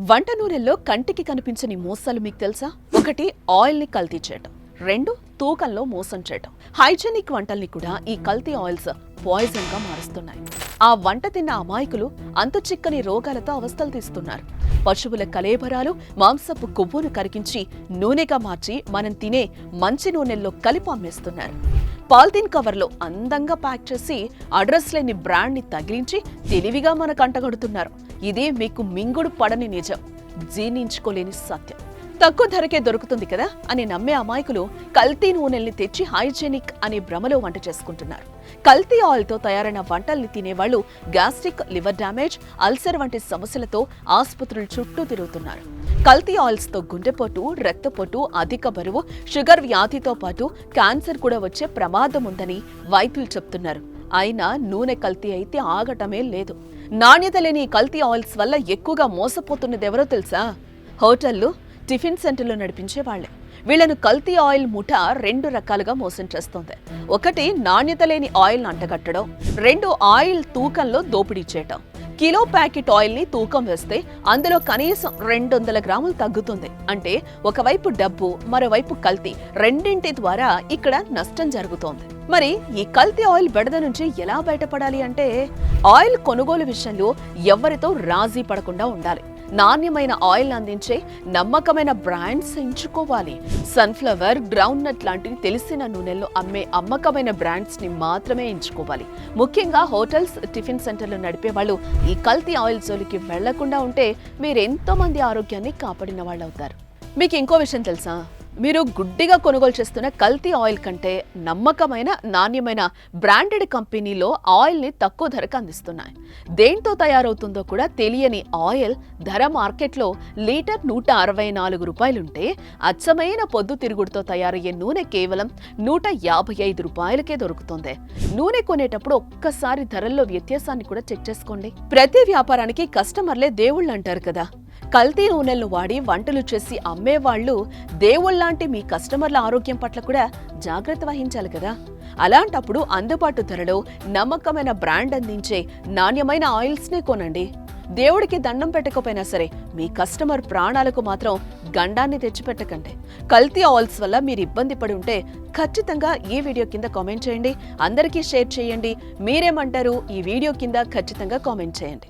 వంట నూనెల్లో కంటికి కనిపించని మోసాలు మీకు తెలుసా? ఒకటి, ఆయిల్ని కల్తీ చేయటం. రెండు, తూకంలో మోసం చేయటం. హైజెనిక్ వంటల్ని కూడా ఈ కల్తీ ఆయిల్స్ పాయిజన్ గా మారుస్తున్నాయి. ఆ వంట తిన్న అమాయకులు అంతు చిక్కని రోగాలతో అవస్థలు తీస్తున్నారు. పశువుల కలేబరాలు, మాంసపు కొవ్వును కరిగించి నూనెగా మార్చి మనం తినే మంచి నూనెల్లో కలిపి అమ్మేస్తున్నారు. పాలిథిన్ కవర్లో అందంగా ప్యాక్ చేసి అడ్రస్ లేని బ్రాండ్ ని తగిలించి తెలివిగా మనకు అంటగడుతున్నారు. ఇదే మీకు మింగుడు పడని నిజం, జీర్ణించుకోలేని సత్యం. తక్కువ ధరకే దొరుకుతుంది కదా అని నమ్మే అమాయకులు కల్తీ నూనెల్ని తెచ్చి హైజెనిక్ అనే భ్రమలో వంట చేసుకుంటున్నారు. కల్తీ ఆయిల్తో తయారైన వంటల్ని తినేవాళ్లు గ్యాస్ట్రిక్, లివర్ డ్యామేజ్, అల్సర్ వంటి సమస్యలతో ఆసుపత్రుల చుట్టూ తిరుగుతున్నారు. కల్తీ ఆయిల్స్ తో గుండెపోటు, రక్తపోటు, అధిక బరువు, షుగర్ వ్యాధితో పాటు క్యాన్సర్ కూడా వచ్చే ప్రమాదం ఉందని వైద్యులు చెప్తున్నారు. అయినా నూనె కల్తీ అయితే ఆగటమే లేదు. నాణ్యత లేని కల్తీ ఆయిల్స్ వల్ల ఎక్కువగా మోసపోతున్నదెవరో తెలుసా? హోటళ్లు, టిఫిన్ సెంటర్లు నడిపించే వాళ్లే. వీళ్లను కల్తీ ఆయిల్ ముఠా రెండు రకాలుగా మోసం చేస్తోంది. ఒకటి, నాణ్యత లేని ఆయిల్ అంటగట్టడం. రెండు, ఆయిల్ తూకంలో దోపిడీ చేయటం. కిలో ప్యాకెట్ ఆయిల్ ని తూకం వేస్తే అందులో కనీసం 200 గ్రాములు తగ్గుతుంది. అంటే ఒకవైపు డబ్బు, మరోవైపు కల్తీ, రెండింటి ద్వారా ఇక్కడ నష్టం జరుగుతోంది. మరి ఈ కల్తీ ఆయిల్ బెడద నుంచి ఎలా బయటపడాలి అంటే, ఆయిల్ కొనుగోలు విషయంలో ఎవరితో రాజీ పడకుండా ఉండాలి. నాణ్యమైన ఆయిల్ అందించే నమ్మకమైన బ్రాండ్స్ ఎంచుకోవాలి. సన్ఫ్లవర్, గ్రౌండ్ నట్ లాంటి తెలిసిన నూనెల్లో అమ్మే అమ్మకమైన బ్రాండ్స్ ని మాత్రమే ఎంచుకోవాలి. ముఖ్యంగా హోటల్స్, టిఫిన్ సెంటర్లు నడిపే వాళ్ళు ఈ కల్తీ ఆయిల్ జోలికి వెళ్లకుండా ఉంటే మీరెంతో మంది ఆరోగ్యాన్ని కాపాడిన వాళ్ళు అవుతారు. మీకు ఇంకో విషయం తెలుసా? మీరు గుడ్డిగా కొనుగోలు చేస్తున్న కల్తీ ఆయిల్ కంటే నమ్మకమైన, నాణ్యమైన బ్రాండెడ్ కంపెనీలో ఆయిల్ ని తక్కువ ధరకు అందిస్తున్నాయి. దేంతో తయారవుతుందో కూడా తెలియని ఆయిల్ ధర మార్కెట్లో లీటర్ 164 రూపాయలుంటే, అచ్చమైన పొద్దుతిరుగుడుతో తయారయ్యే నూనె కేవలం 155 రూపాయలకే దొరుకుతుంది. నూనె కొనేటప్పుడు ఒక్కసారి ధరల్లో వ్యత్యాసాన్ని కూడా చెక్ చేసుకోండి. ప్రతి వ్యాపారానికి కస్టమర్లే దేవుళ్ళు అంటారు కదా. కల్తీ నూనెలను వాడి వంటలు చేసి అమ్మేవాళ్లు దేవుళ్లాంటి మీ కస్టమర్ల ఆరోగ్యం పట్ల కూడా జాగ్రత్త వహించాలి కదా. అలాంటప్పుడు అందుబాటు ధరలో నమ్మకమైన బ్రాండ్ అందించే నాణ్యమైన ఆయిల్స్ నే కొనండి. దేవుడికి దండం పెట్టకపోయినా సరే మీ కస్టమర్ ప్రాణాలకు మాత్రం గండాన్ని తెచ్చిపెట్టకండి. కల్తీ ఆయిల్స్ వల్ల మీరు ఇబ్బంది పడి ఉంటే ఖచ్చితంగా ఈ వీడియో కింద కామెంట్ చేయండి. అందరికీ షేర్ చేయండి. మీరేమంటారు? ఈ వీడియో కింద ఖచ్చితంగా కామెంట్ చేయండి.